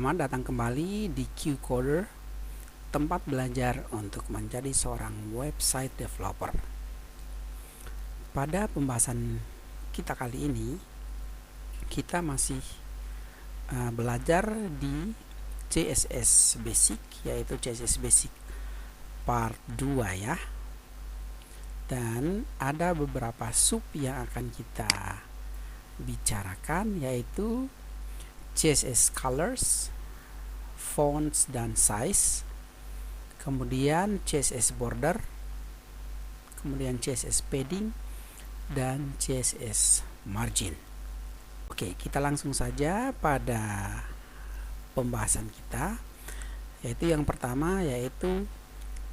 Selamat datang kembali di QCoder, tempat belajar untuk menjadi seorang website developer. Pada pembahasan kita kali ini, kita masih belajar di CSS Basic, yaitu CSS Basic Part 2 ya. Dan ada beberapa sub yang akan kita bicarakan, yaitu CSS Colors, Fonts dan Size, kemudian CSS Border, kemudian CSS Padding, dan CSS Margin. Oke, kita langsung saja pada pembahasan kita, yaitu yang pertama yaitu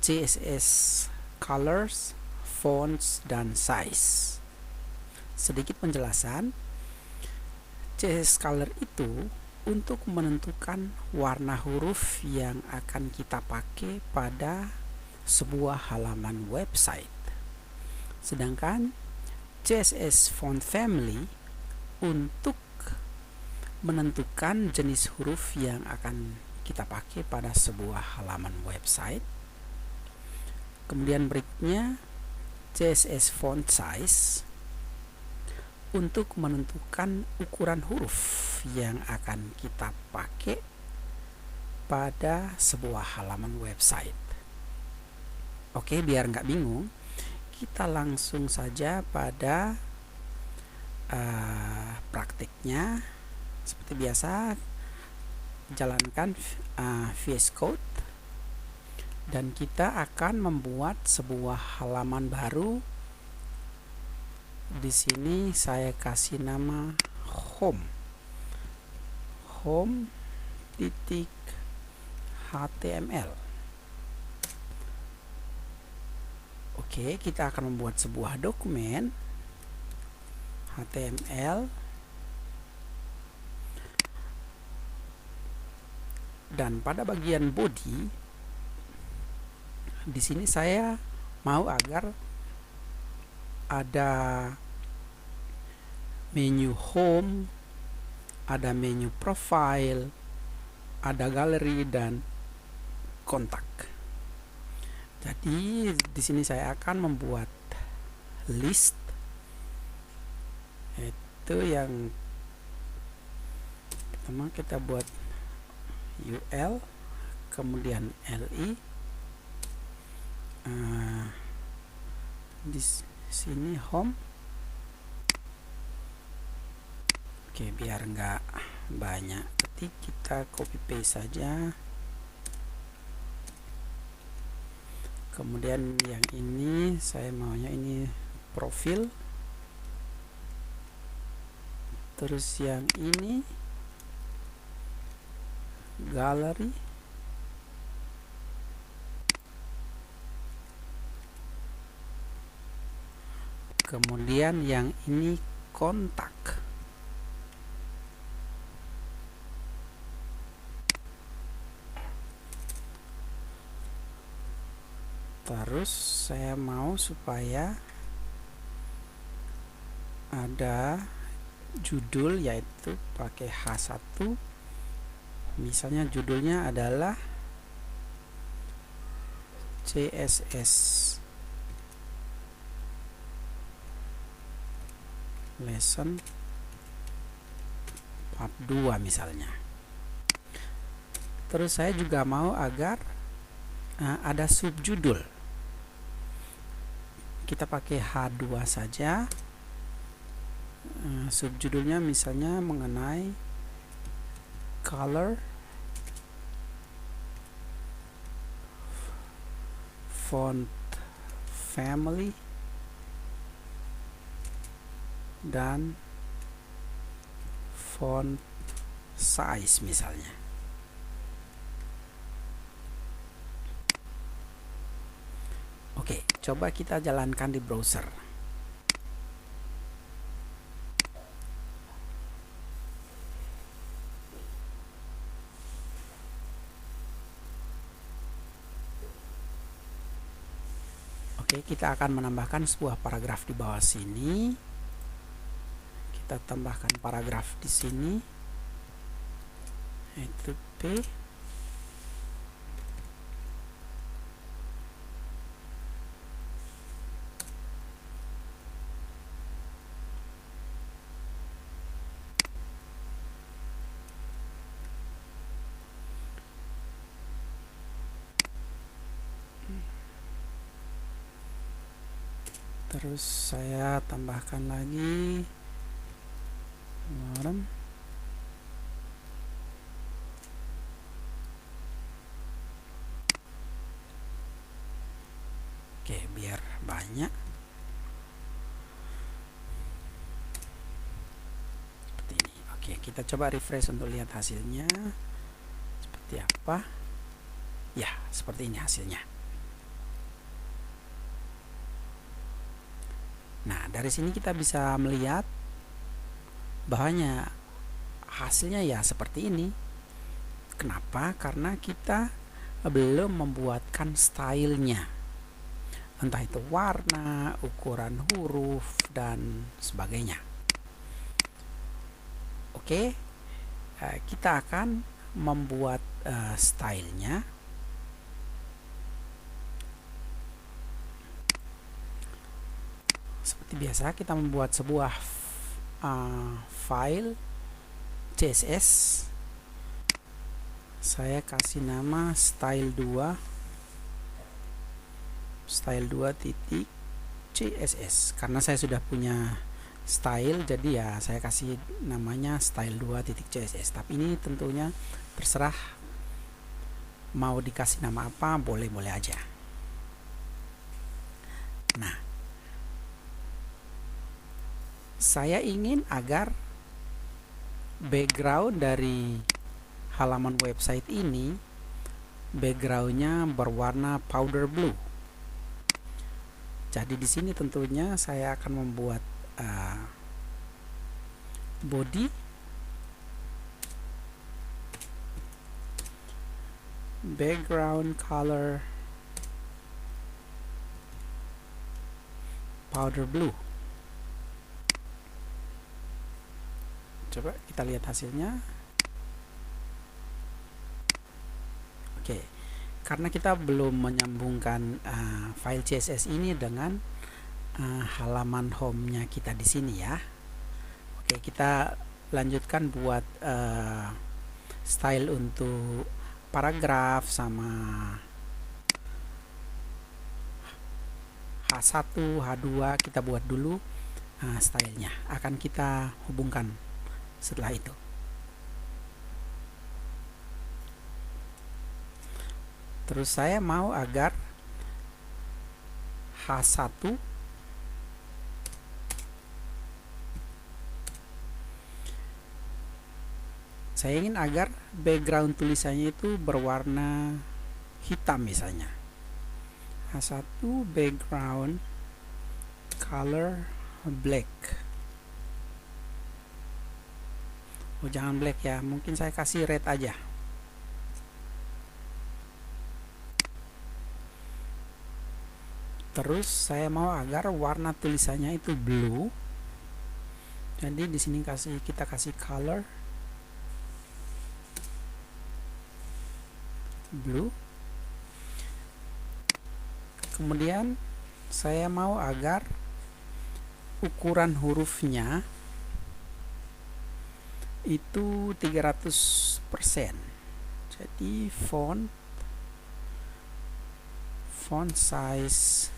CSS Colors, Fonts, dan Size. Sedikit penjelasan. CSS Color itu untuk menentukan warna huruf yang akan kita pakai pada sebuah halaman website. Sedangkan CSS Font Family untuk menentukan jenis huruf yang akan kita pakai pada sebuah halaman website. Kemudian berikutnya CSS Font Size untuk menentukan ukuran huruf yang akan kita pakai pada sebuah halaman website. Oke, biar nggak bingung, kita langsung saja pada praktiknya. Seperti biasa, jalankan VS Code dan kita akan membuat sebuah halaman baru. Di sini saya kasih nama home.html. Oke, kita akan membuat sebuah dokumen HTML dan pada bagian body di sini saya mau agar ada menu home, ada menu profile, ada galeri dan kontak. Jadi di sini saya akan membuat list, itu yang pertama kita buat UL, kemudian LI. Di sini home. Oke, biar nggak banyak ketik, kita copy paste saja. Kemudian yang ini saya maunya ini profil, terus yang ini galeri, kemudian yang ini kontak. Terus saya mau supaya ada judul, yaitu pakai H1. Misalnya judulnya adalah CSS Lesson Part 2 misalnya. Terus saya juga mau agar ada subjudul. Kita pakai H2 saja. Subjudulnya misalnya mengenai color, font family, dan font size misalnya. Oke, coba kita jalankan di browser. Oke, kita akan menambahkan sebuah paragraf di bawah sini. Kita tambahkan paragraf di sini. itu P. Terus saya tambahkan lagi warm. Oke, biar banyak seperti ini. Oke, kita coba refresh untuk lihat hasilnya seperti apa. Ya, seperti ini hasilnya. Nah, dari sini kita bisa melihat bahwanya hasilnya ya seperti ini. Kenapa? Karena kita belum membuatkan stylenya, entah itu warna, ukuran huruf, dan sebagainya. Oke, kita akan membuat stylenya. Seperti biasa, kita membuat sebuah file CSS. Saya kasih nama style2 titik CSS karena saya sudah punya style, jadi ya saya kasih namanya style2 titik CSS. Tapi ini tentunya terserah mau dikasih nama apa, boleh-boleh aja. Nah, saya ingin agar background dari halaman website ini backgroundnya berwarna powder blue. Jadi di sini tentunya saya akan membuat body background color powder blue. Coba kita lihat hasilnya. Oke, karena kita belum menyambungkan file CSS ini dengan halaman home-nya kita di sini ya. Oke, kita lanjutkan buat style untuk paragraf sama H1, H2 kita buat dulu stylenya. Akan kita hubungkan setelah itu. Terus saya mau agar H1 saya ingin agar background tulisannya itu berwarna hitam misalnya. H1 background color black. Oh, jangan black ya, mungkin saya kasih red aja. Terus saya mau agar warna tulisannya itu blue. Jadi di sini kita kasih color blue. Kemudian saya mau agar ukuran hurufnya itu 300%. Jadi font size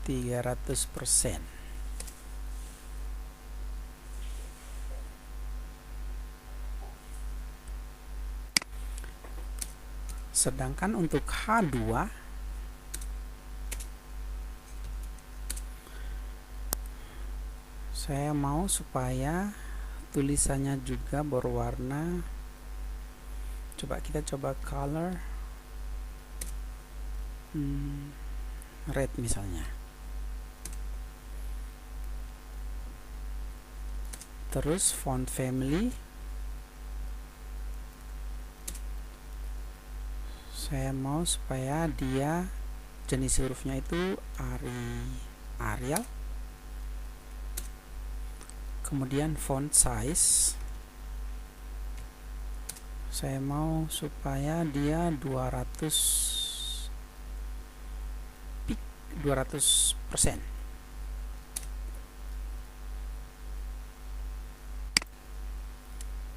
300%. Sedangkan untuk H2 saya mau supaya tulisannya juga berwarna, kita coba color red misalnya. Terus font family saya mau supaya dia jenis hurufnya itu Arial. kemudian font size saya mau supaya dia 200%.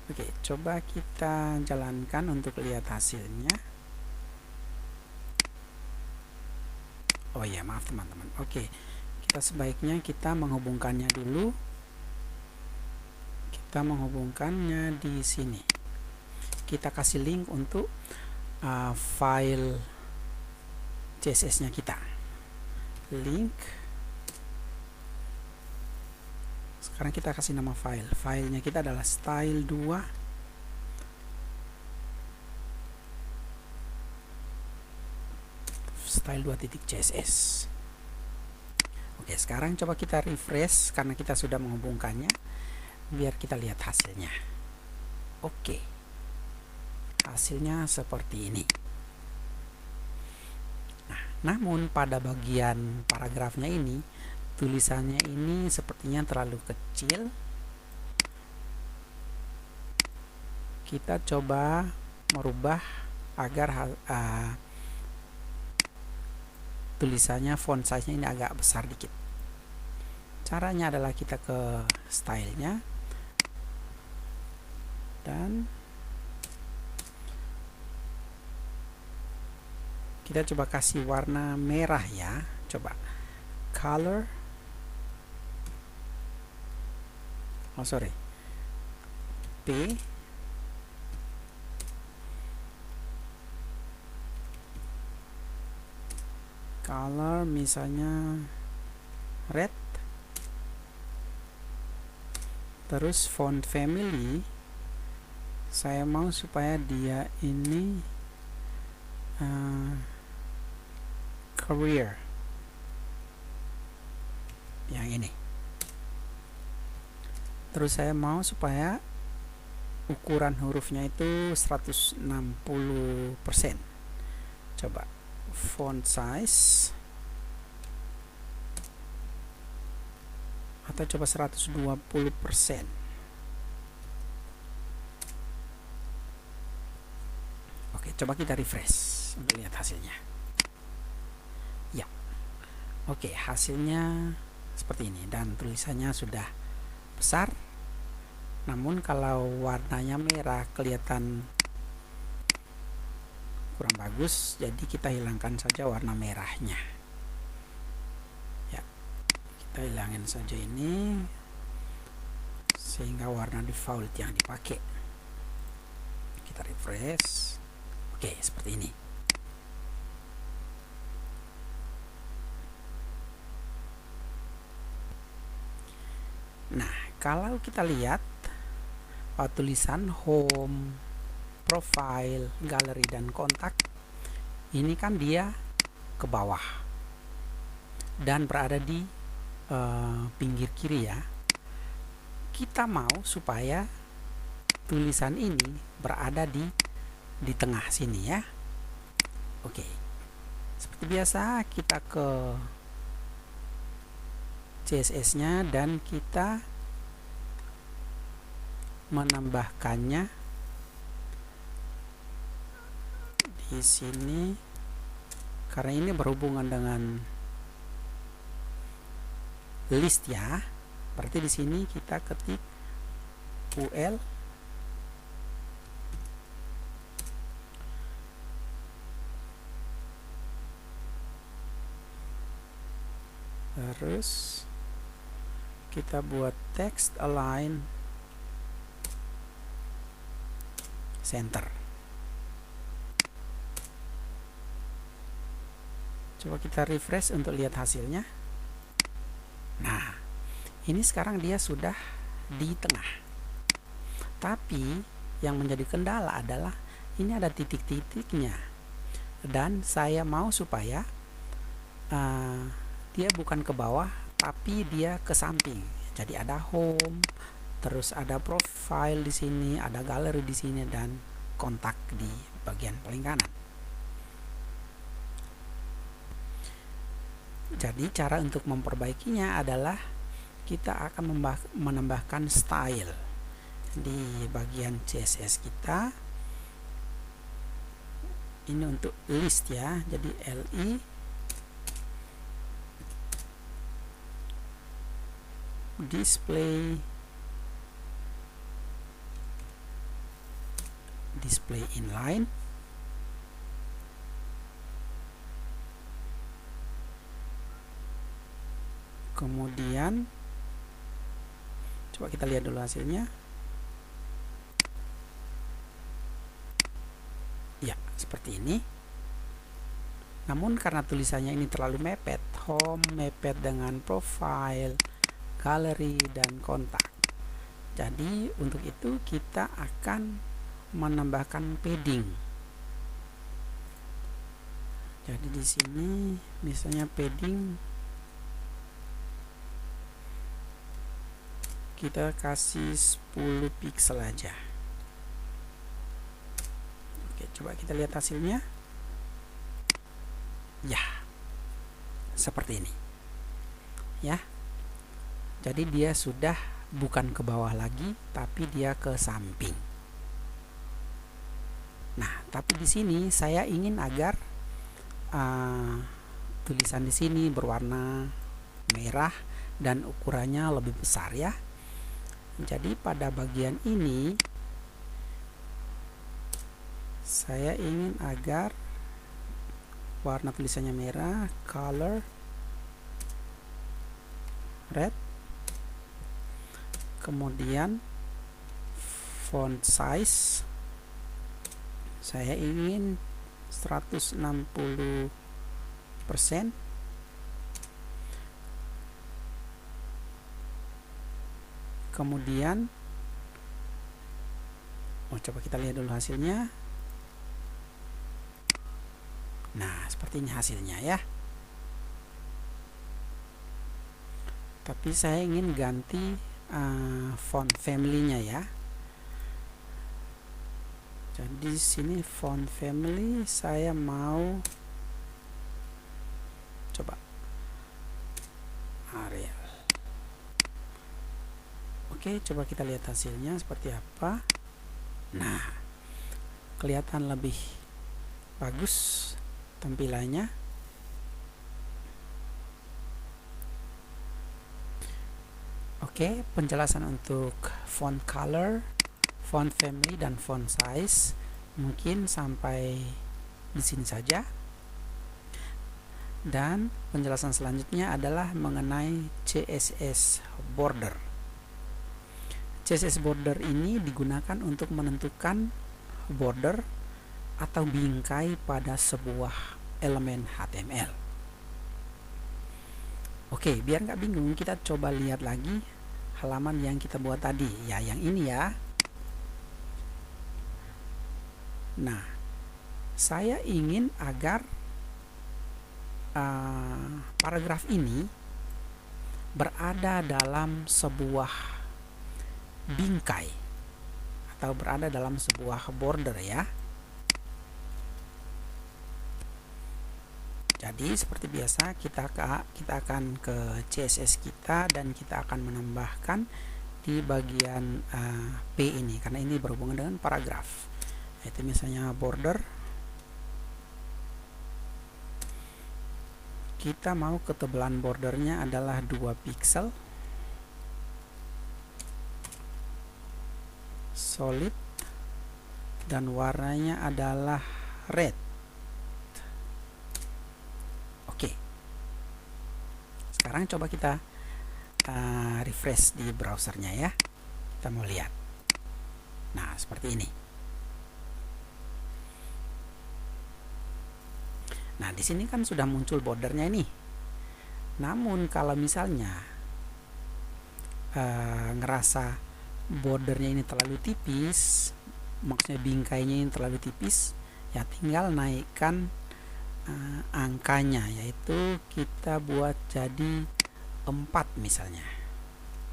Oke, coba kita jalankan untuk lihat hasilnya. Oh ya, maaf teman-teman. Oke, kita sebaiknya kita menghubungkannya dulu. Kita menghubungkannya di sini. Kita kasih link untuk file CSS-nya kita. Link. Sekarang kita kasih nama file. Filenya kita adalah style2 style2.css. Oke, sekarang coba kita refresh karena kita sudah menghubungkannya, biar kita lihat hasilnya. Oke, hasilnya seperti ini. Nah, namun pada bagian paragrafnya ini, tulisannya ini sepertinya terlalu kecil. Kita coba merubah agar tulisannya font size-nya ini agak besar dikit. Caranya adalah kita ke stylenya dan kita coba kasih warna merah ya. Coba color, P color misalnya red, terus font family saya mau supaya dia ini career yang ini. Terus saya mau supaya ukuran hurufnya itu 160%. Coba font size atau coba 120%. Oke, coba kita refresh untuk lihat hasilnya. Ya, oke, hasilnya seperti ini dan tulisannya sudah besar. Namun kalau warnanya merah kelihatan kurang bagus, jadi kita hilangkan saja warna merahnya. Ya, kita hilangin saja ini sehingga warna default yang dipakai. Kita refresh. Oke, seperti ini. Nah, kalau kita lihat tulisan home, profile, galeri, dan kontak ini kan dia ke bawah dan berada di pinggir kiri ya. Kita mau supaya tulisan ini berada di tengah sini ya. Oke, seperti biasa kita ke CSS-nya dan kita menambahkannya di sini karena ini berhubungan dengan list ya. Berarti di sini kita ketik UL terus kita buat text align center. Coba kita refresh untuk lihat hasilnya. Nah, ini sekarang dia sudah di tengah. Tapi yang menjadi kendala adalah ini ada titik-titiknya. Dan saya mau supaya dia bukan ke bawah, tapi dia ke samping. Jadi ada home, terus ada profile di sini, ada galeri di sini, dan kontak di bagian paling kanan. Jadi cara untuk memperbaikinya adalah kita akan menambahkan style di bagian CSS kita. Ini untuk list ya, jadi li display inline, kemudian coba kita lihat dulu hasilnya. Ya, seperti ini. Namun karena tulisannya ini terlalu mepet, home mepet dengan profile, gallery, dan kontak. Jadi untuk itu kita akan menambahkan padding. Jadi di sini misalnya padding kita kasih 10 pixel aja. Oke, coba kita lihat hasilnya. Ya, seperti ini. Ya. Jadi dia sudah bukan ke bawah lagi, tapi dia ke samping. Nah, tapi di sini saya ingin agar tulisan di sini berwarna merah dan ukurannya lebih besar ya. Jadi pada bagian ini saya ingin agar warna tulisannya merah, color red, kemudian font size saya ingin 160%, kemudian coba kita lihat dulu hasilnya. Nah, seperti ini hasilnya ya. Tapi saya ingin ganti font family-nya ya. Jadi di sini font family saya mau coba Arial. Oke, coba kita lihat hasilnya seperti apa. Nah, kelihatan lebih bagus tampilannya. Oke, penjelasan untuk font color, font family, dan font size mungkin sampai di sini saja. Dan penjelasan selanjutnya adalah mengenai CSS border. CSS border ini digunakan untuk menentukan border atau bingkai pada sebuah elemen HTML. Oke, biar nggak bingung, kita coba lihat lagi halaman yang kita buat tadi ya, yang ini ya. Nah, saya ingin agar paragraf ini berada dalam sebuah bingkai atau berada dalam sebuah border ya. Jadi seperti biasa kita akan ke CSS kita dan kita akan menambahkan di bagian P ini, karena ini berhubungan dengan paragraf. Itu misalnya border, kita mau ketebalan bordernya adalah 2 pixel, solid, dan warnanya adalah red. Oke, sekarang coba kita refresh di browsernya ya. Kita mau lihat. Nah, seperti ini. Nah, di sini kan sudah muncul bordernya ini. Namun kalau misalnya ngerasa bordernya ini terlalu tipis, maksudnya bingkainya ini terlalu tipis, ya tinggal naikkan angkanya, yaitu kita buat jadi 4 misalnya,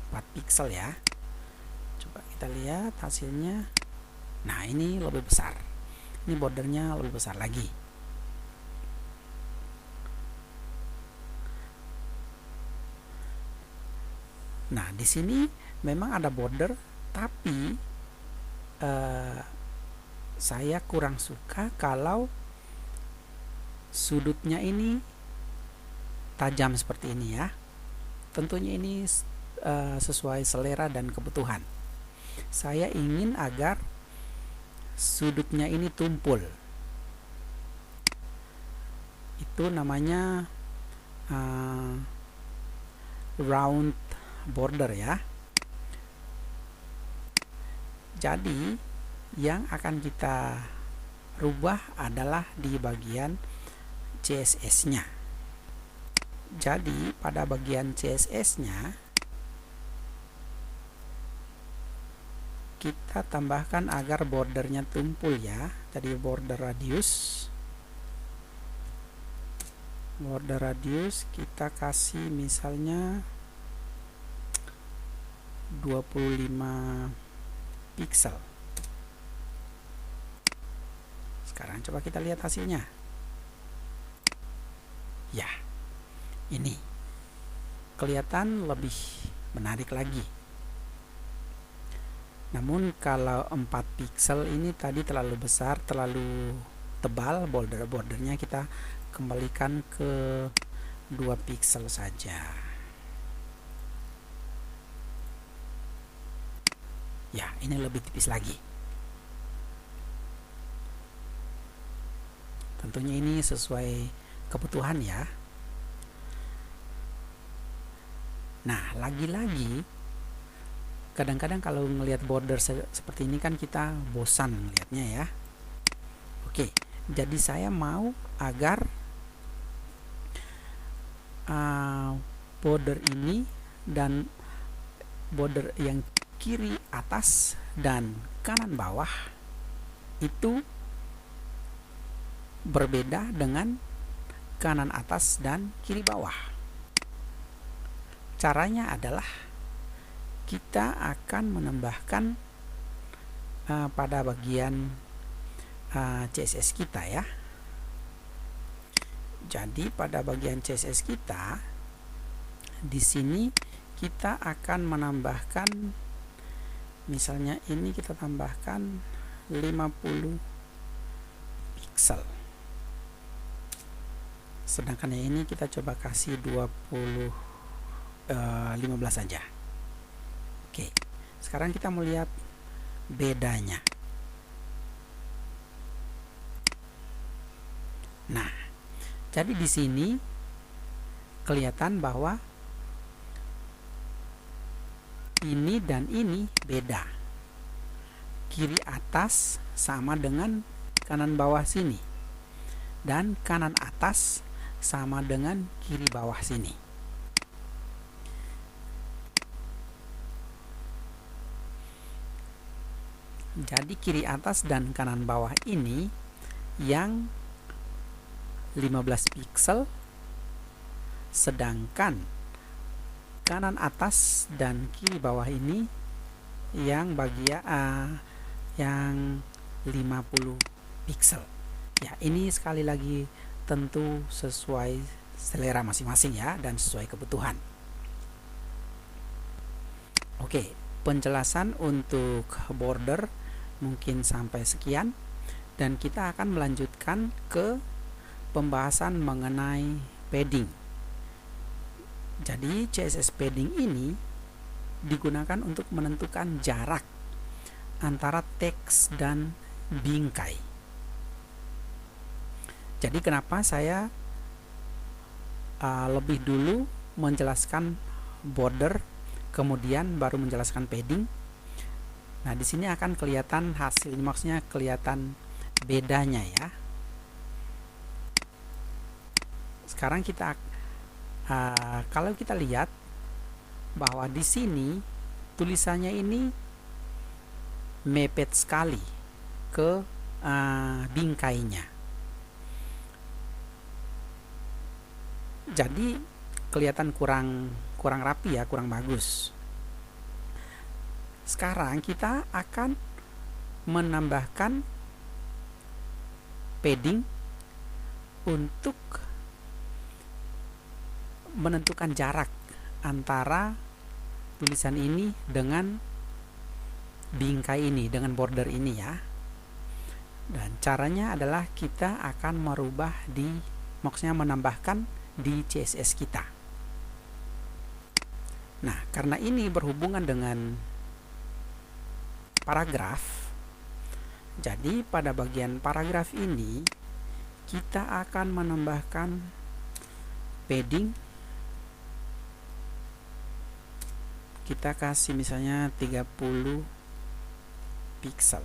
4 pixel ya. Coba kita lihat hasilnya. Nah, ini lebih besar, ini bordernya lebih besar lagi. Nah, di sini memang ada border, tapi saya kurang suka kalau sudutnya ini tajam seperti ini ya. Tentunya ini sesuai selera dan kebutuhan. Saya ingin agar sudutnya ini tumpul. Itu namanya round border ya. Jadi yang akan kita rubah adalah di bagian CSS-nya. Jadi pada bagian CSS-nya kita tambahkan agar bordernya tumpul ya. Jadi border radius kita kasih misalnya 25 pixel. Sekarang coba kita lihat hasilnya. Ya, ini kelihatan lebih menarik lagi. Namun kalau 4 pixel ini tadi terlalu besar, terlalu tebal bordernya, kita kembalikan ke 2 pixel saja. Ya, ini lebih tipis lagi. Tentunya ini sesuai kebutuhan ya. Nah, lagi-lagi kadang-kadang kalau ngelihat border seperti ini kan kita bosan melihatnya ya. Oke, jadi saya mau agar border ini dan border yang kiri atas dan kanan bawah itu berbeda dengan kanan atas dan kiri bawah. Caranya adalah kita akan menambahkan pada bagian CSS kita ya. Jadi pada bagian CSS kita di sini kita akan menambahkan, misalnya ini kita tambahkan 50 pixel. Sedangkan yang ini kita coba kasih 15 saja. Oke, sekarang kita melihat bedanya. Nah, jadi di sini kelihatan bahwa ini dan ini beda. Kiri atas sama dengan kanan bawah sini, dan kanan atas sama dengan kiri bawah sini. Jadi kiri atas dan kanan bawah ini yang 15 pixel, sedangkan kanan atas dan kiri bawah ini yang yang 50 pixel. Ya, ini sekali lagi tentu sesuai selera masing-masing ya, dan sesuai kebutuhan. Oke, penjelasan untuk border mungkin sampai sekian, dan kita akan melanjutkan ke pembahasan mengenai padding. Jadi CSS padding ini digunakan untuk menentukan jarak antara teks dan bingkai. Jadi kenapa saya lebih dulu menjelaskan border, kemudian baru menjelaskan padding. Nah, di sini akan kelihatan hasil, maksudnya kelihatan bedanya ya. Sekarang kita kalau kita lihat bahwa di sini tulisannya ini mepet sekali ke bingkainya. Jadi kelihatan kurang rapi ya, kurang bagus. Sekarang kita akan menambahkan padding untuk menentukan jarak antara tulisan ini dengan bingkai ini, dengan border ini ya. Dan caranya adalah kita akan merubah maksudnya menambahkan di CSS kita. Nah, karena ini berhubungan dengan paragraf, jadi pada bagian paragraf ini kita akan menambahkan padding. Kita kasih misalnya 30 pixel.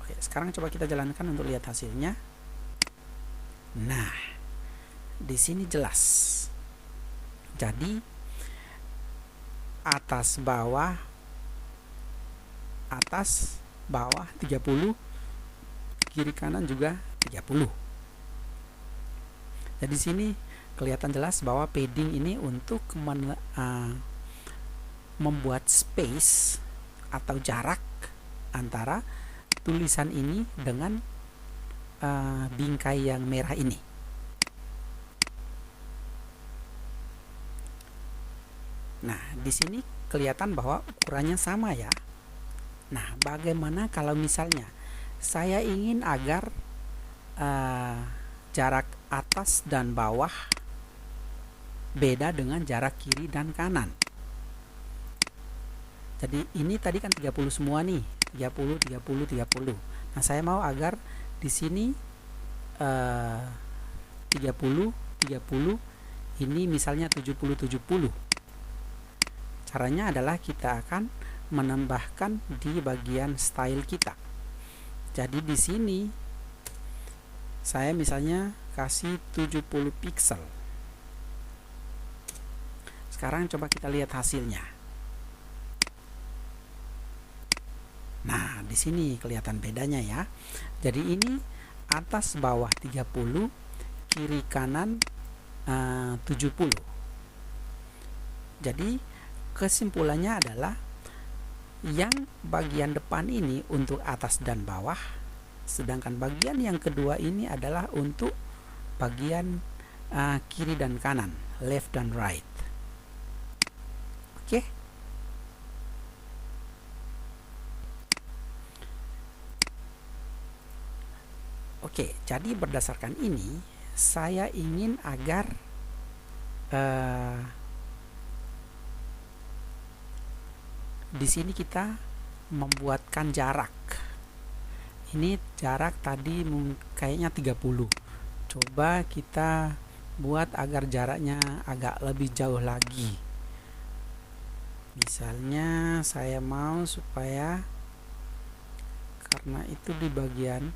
Oke, sekarang coba kita jalankan untuk lihat hasilnya. Nah, di sini jelas. Jadi atas bawah 30, kiri kanan juga 30. Jadi sini kelihatan jelas bahwa padding ini untuk membuat space atau jarak antara tulisan ini dengan bingkai yang merah ini. Nah, di sini kelihatan bahwa ukurannya sama ya. Nah, bagaimana kalau misalnya saya ingin agar jarak atas dan bawah beda dengan jarak kiri dan kanan? Jadi ini tadi kan 30 semua nih, 30, 30, 30. Nah, saya mau agar di sini 30, 30, ini misalnya 70, 70. Caranya adalah kita akan menambahkan di bagian style kita. Jadi di sini saya misalnya kasih 70 pixel. Sekarang coba kita lihat hasilnya. Nah, di sini kelihatan bedanya ya. Jadi ini atas bawah 30, kiri kanan 70. Jadi kesimpulannya adalah yang bagian depan ini untuk atas dan bawah, sedangkan bagian yang kedua ini adalah untuk bagian kiri dan kanan, left dan right. Oke. Oke, jadi berdasarkan ini saya ingin agar di sini kita membuatkan jarak. Ini jarak tadi kayaknya 30. Coba kita buat agar jaraknya agak lebih jauh lagi. Misalnya saya mau supaya, karena itu di bagian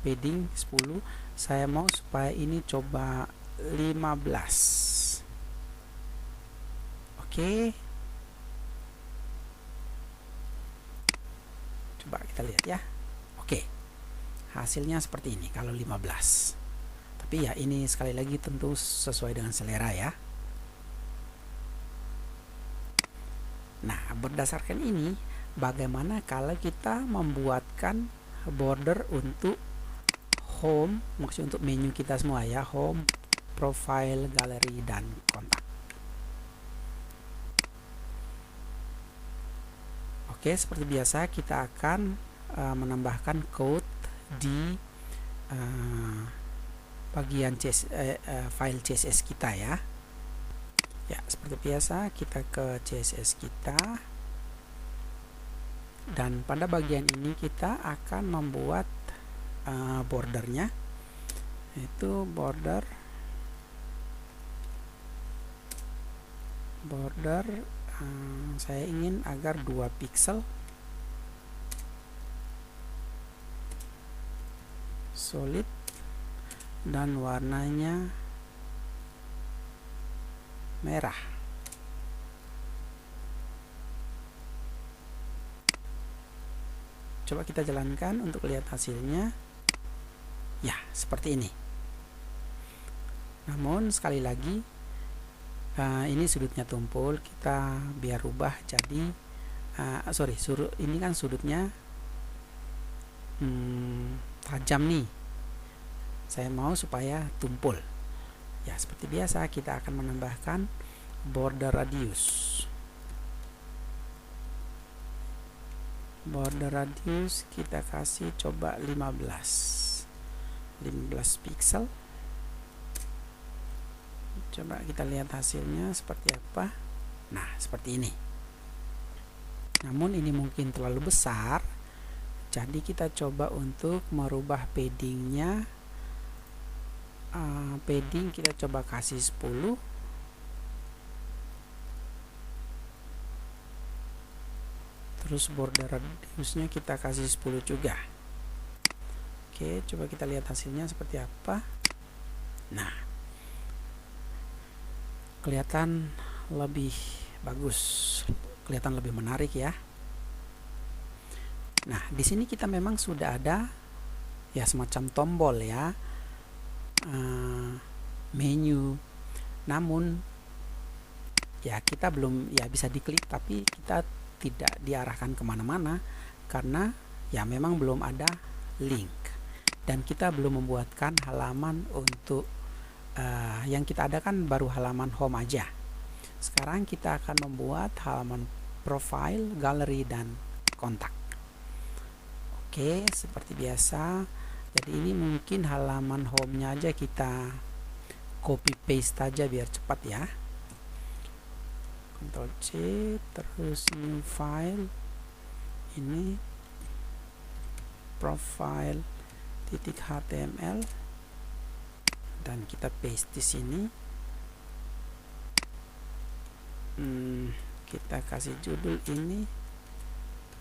padding 10, saya mau supaya ini coba 15. Oke, coba kita lihat ya. Oke, hasilnya seperti ini kalau 15. Tapi ya ini sekali lagi tentu sesuai dengan selera ya. Nah, berdasarkan ini, bagaimana kalau kita membuatkan border untuk home, maksudnya untuk menu kita semua ya, home, profile, galeri, dan kontak. Oke, seperti biasa kita akan menambahkan code di bagian file CSS kita ya. Ya, seperti biasa kita ke CSS kita, dan pada bagian ini kita akan membuat bordernya, yaitu border saya ingin agar 2 pixel, solid, dan warnanya merah. Coba kita jalankan untuk lihat hasilnya. Ya, seperti ini. Namun sekali lagi, ini sudutnya tumpul, kita biar rubah jadi ini kan sudutnya tajam nih, saya mau supaya tumpul. Ya, seperti biasa kita akan menambahkan border radius. Border radius kita kasih coba 15 pixel. Coba kita lihat hasilnya seperti apa. Nah, seperti ini. Namun ini mungkin terlalu besar, jadi kita coba untuk merubah paddingnya. Padding kita coba kasih 10. Terus border radiusnya kita kasih 10 juga. Oke, coba kita lihat hasilnya seperti apa. Nah, kelihatan lebih bagus, kelihatan lebih menarik ya. Nah, di sini kita memang sudah ada ya semacam tombol ya, menu. Namun ya kita belum ya bisa diklik, tapi kita tidak diarahkan kemana-mana karena ya memang belum ada link dan kita belum membuatkan halaman untuk yang kita ada kan baru halaman home aja. Sekarang kita akan membuat halaman profile, galeri, dan kontak. Oke, seperti biasa. Jadi ini mungkin halaman home-nya aja kita copy paste aja biar cepat ya. Ctrl C, terus new file. Ini profile.html dan kita paste di sini. Kita kasih judul ini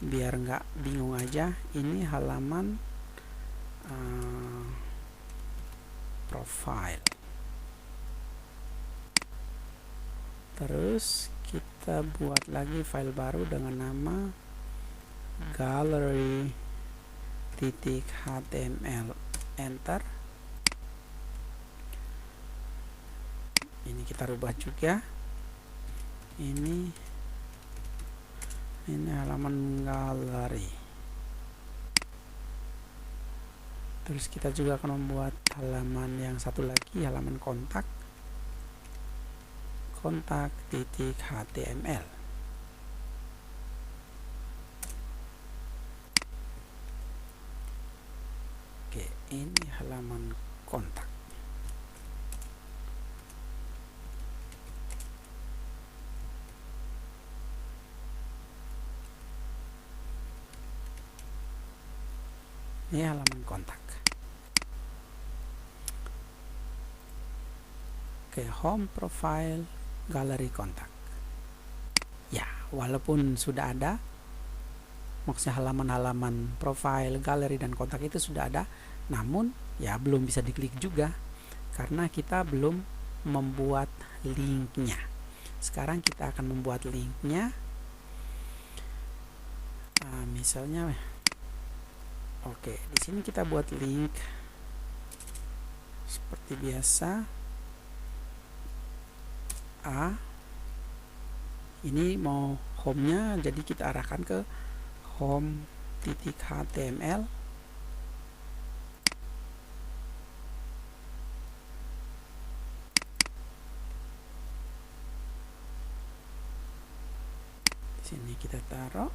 biar nggak bingung aja. Ini halaman profile. Terus kita buat lagi file baru dengan nama gallery.html. Enter. Ini kita rubah juga. Ini halaman galeri. Terus kita juga akan membuat halaman yang satu lagi, halaman kontak. Kontak.html. Oke, ini halaman kontak. Ini halaman kontak. Oke, home, profile, galeri, kontak. Ya, walaupun sudah ada, maksudnya halaman-halaman profile, galeri, dan kontak itu sudah ada, namun ya belum bisa diklik juga karena kita belum membuat linknya. Sekarang kita akan membuat linknya. Misalnya, oke, di sini kita buat link seperti biasa. Ini mau home-nya, jadi kita arahkan ke home.html. Di sini kita taruh.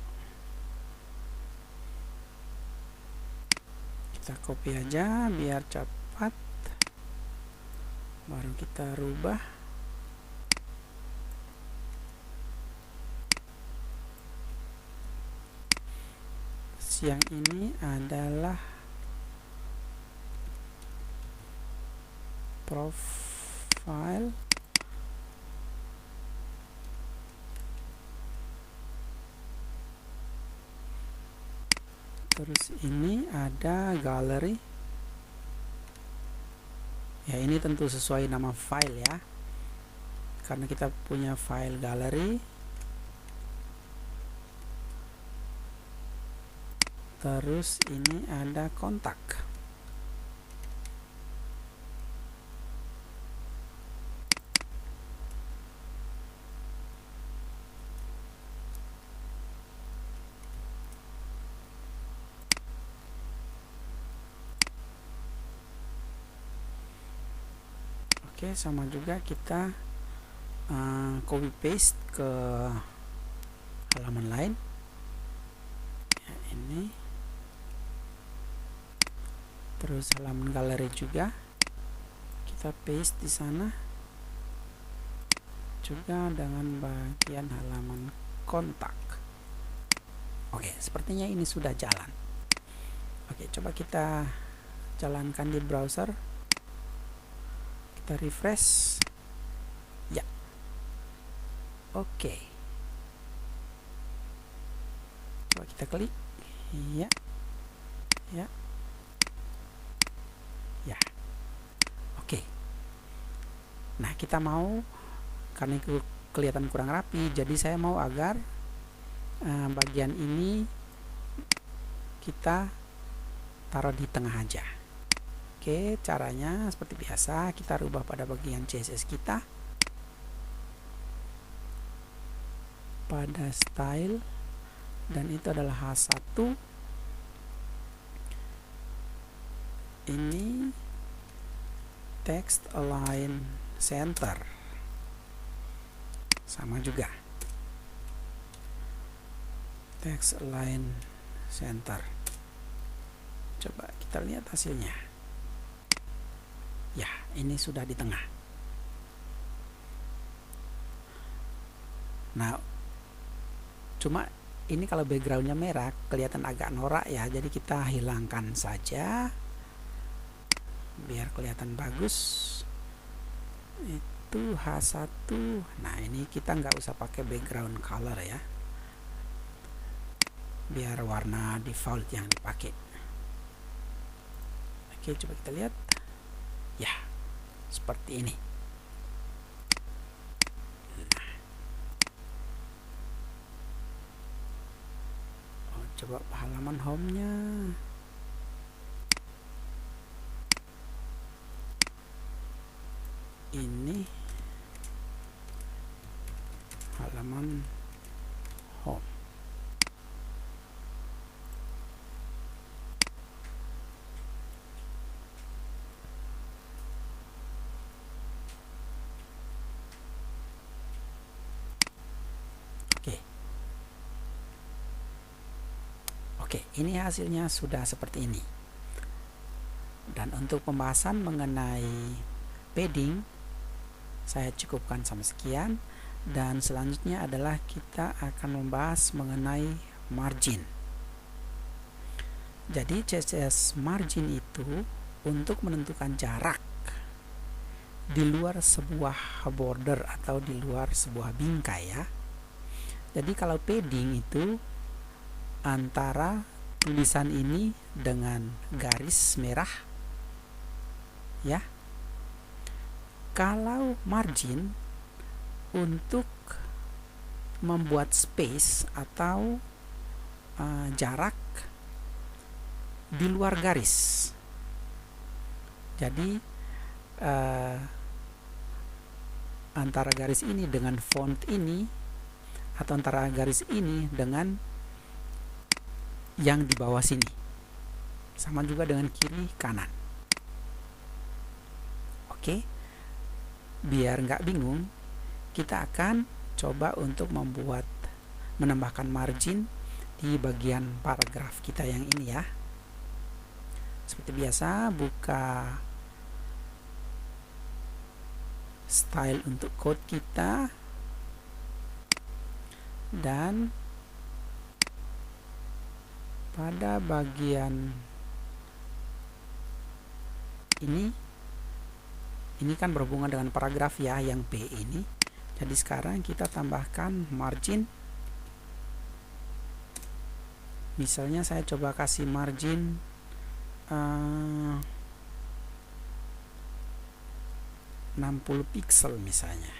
Kita copy aja biar cepat. Baru kita rubah. Yang ini adalah profile. Terus ini ada galeri. Ya, ini tentu sesuai nama file ya. Karena kita punya file galeri. Terus ini ada kontak. Oke, sama juga kita copy paste ke halaman lain ya, ini terus halaman galeri juga kita paste di sana juga dengan bagian halaman kontak. Oke, sepertinya ini sudah jalan. Oke, coba kita jalankan di browser, kita refresh ya. Oke, coba kita klik ya ya ya. Oke, nah kita mau, karena itu kelihatan kurang rapi, jadi saya mau agar bagian ini kita taruh di tengah aja. Oke, caranya seperti biasa, kita rubah pada bagian CSS kita, pada style, dan itu adalah H1. Ini text align center, sama juga text align center. Coba kita lihat hasilnya ya, ini sudah di tengah. Nah, cuma ini kalau backgroundnya merah kelihatan agak norak ya, jadi kita hilangkan saja biar kelihatan bagus. Itu H1. Nah, ini kita nggak usah pakai background color ya, biar warna default yang dipakai. Oke, coba kita lihat ya, seperti ini. Nah, coba halaman home-nya. Ini halaman home. Oke, ini hasilnya sudah seperti ini. Dan untuk pembahasan mengenai padding saya cukupkan sampai sekian, dan selanjutnya adalah kita akan membahas mengenai margin. Jadi CSS margin itu untuk menentukan jarak di luar sebuah border atau di luar sebuah bingkai ya. Jadi kalau padding itu antara tulisan ini dengan garis merah ya. Kalau margin untuk membuat space atau jarak di luar garis. Jadi antara garis ini dengan font ini, atau antara garis ini dengan yang di bawah sini, sama juga dengan kiri kanan. Oke, biar nggak bingung, kita akan coba untuk menambahkan margin di bagian paragraf kita yang ini ya. Seperti biasa, buka style untuk code kita, dan pada bagian ini kan berhubungan dengan paragraf ya, yang P ini. Jadi sekarang kita tambahkan margin. Misalnya saya coba kasih margin 60 pixel misalnya.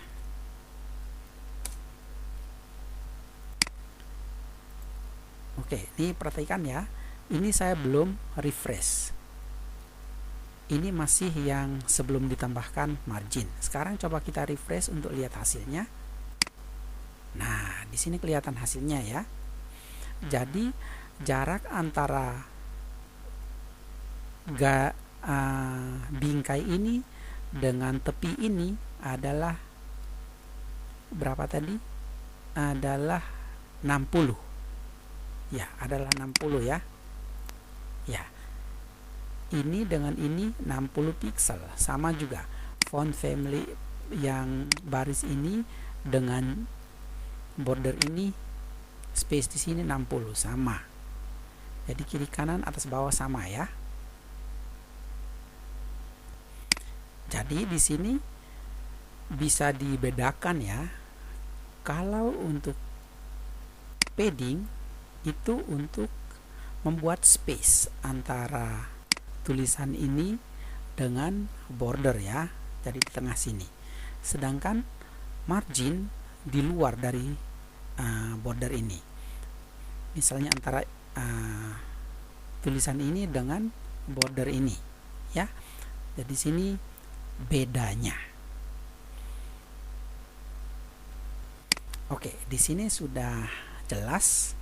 Oke, ini perhatikan ya, ini saya belum refresh, ini masih yang sebelum ditambahkan margin. Sekarang coba kita refresh untuk lihat hasilnya. Nah, di sini kelihatan hasilnya ya. Jadi jarak antara bingkai ini dengan tepi ini adalah berapa tadi? Adalah 60. Ya, adalah 60 ya. Ya. Ini dengan ini 60 pixel. Sama juga. Font family yang baris ini dengan border ini, space di sini 60 sama. Jadi kiri kanan atas bawah sama ya. Jadi di sini bisa dibedakan ya. Kalau untuk padding itu untuk membuat space antara tulisan ini dengan border ya. Jadi di tengah sini. Sedangkan margin di luar dari border ini. Misalnya antara tulisan ini dengan border ini ya. Jadi sini bedanya. Oke, di sini sudah jelas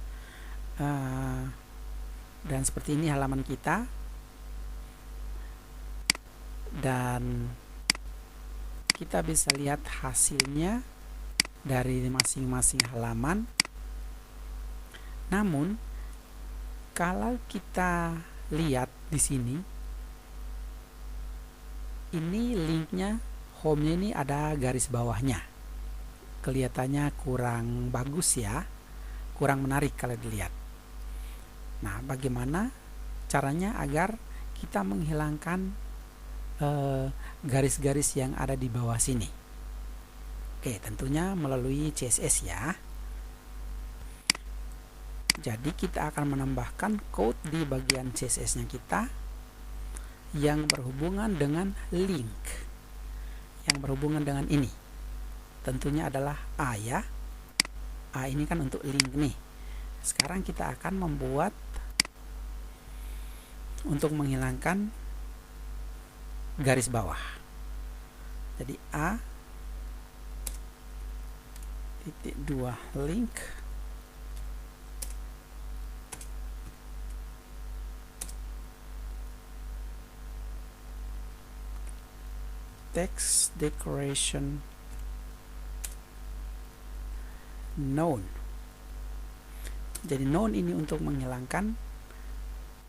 dan seperti ini halaman kita, dan kita bisa lihat hasilnya dari masing-masing halaman. Namun kalau kita lihat di sini, ini linknya, home-nya ini ada garis bawahnya. Kelihatannya kurang bagus ya, kurang menarik kalau dilihat. Nah, bagaimana caranya agar kita menghilangkan garis-garis yang ada di bawah sini? Oke, tentunya melalui CSS ya. Jadi kita akan menambahkan code di bagian CSS-nya kita yang berhubungan dengan link, yang berhubungan dengan ini. Tentunya adalah A ya. A ini kan untuk link nih. Sekarang kita akan membuat untuk menghilangkan garis bawah. Jadi A titik 2 link text decoration known. Jadi known ini untuk menghilangkan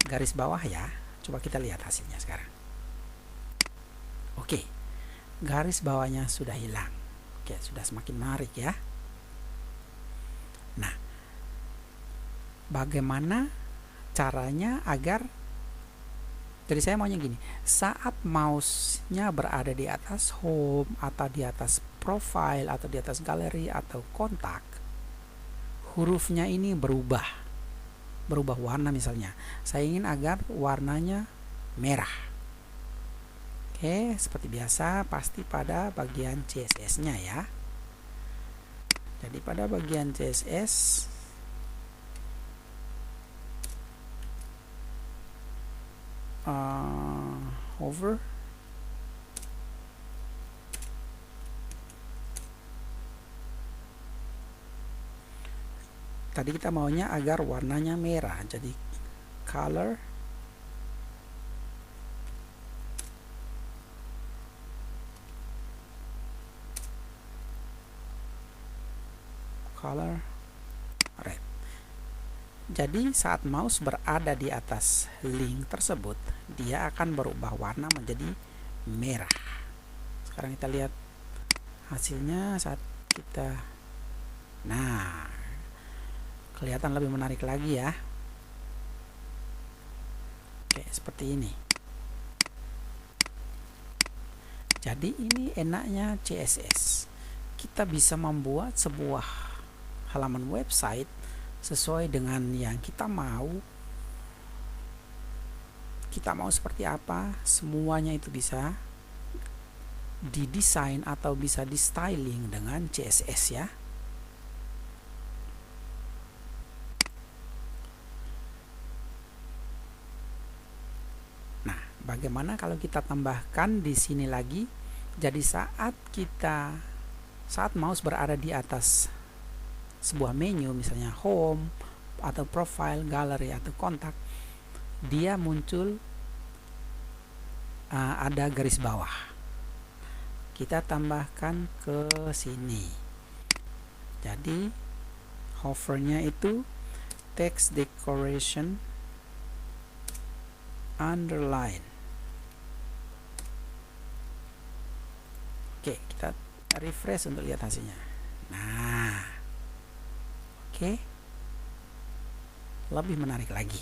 garis bawah ya. Coba kita lihat hasilnya sekarang. Oke, garis bawahnya sudah hilang. Oke, sudah semakin menarik ya. Nah, bagaimana caranya agar, jadi saya maunya gini, saat mouse-nya berada di atas home atau di atas profile atau di atas galeri atau kontak, hurufnya ini berubah warna. Misalnya saya ingin agar warnanya merah. Oke, seperti biasa pasti pada bagian CSS-nya ya. Jadi pada bagian CSS hover, tadi kita maunya agar warnanya merah, jadi color red. Jadi saat mouse berada di atas link tersebut, dia akan berubah warna menjadi merah. Sekarang kita lihat hasilnya saat kita, nah, kelihatan lebih menarik lagi ya. Oke, seperti ini. Jadi ini enaknya CSS. Kita bisa membuat sebuah halaman website sesuai dengan yang kita mau. Kita mau seperti apa, semuanya itu bisa didesain atau bisa di styling dengan CSS ya. Nah, bagaimana kalau kita tambahkan di sini lagi? Jadi saat mouse berada di atas sebuah menu, misalnya home atau profile, gallery atau kontak, dia muncul ada garis bawah. kita tambahkan ke sini. Jadi hovernya itu text decoration underline. Oke, kita refresh untuk lihat hasilnya. Nah, oke, lebih menarik lagi.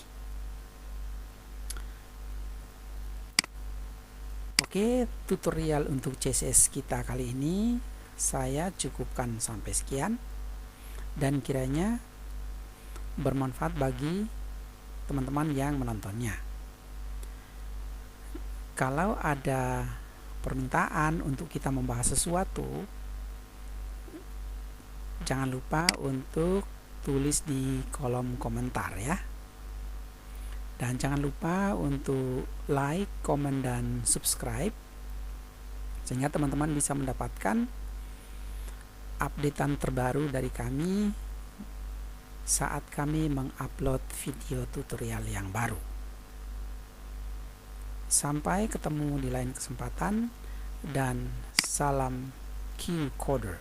Oke, tutorial untuk CSS kita kali ini saya cukupkan sampai sekian, dan kiranya bermanfaat bagi teman-teman yang menontonnya. Kalau ada permintaan untuk kita membahas sesuatu, jangan lupa untuk tulis di kolom komentar ya. Dan jangan lupa untuk like, komen, dan subscribe, sehingga teman-teman bisa mendapatkan updatean terbaru dari kami saat kami mengupload video tutorial yang baru. Sampai ketemu di lain kesempatan, dan salam QCoder.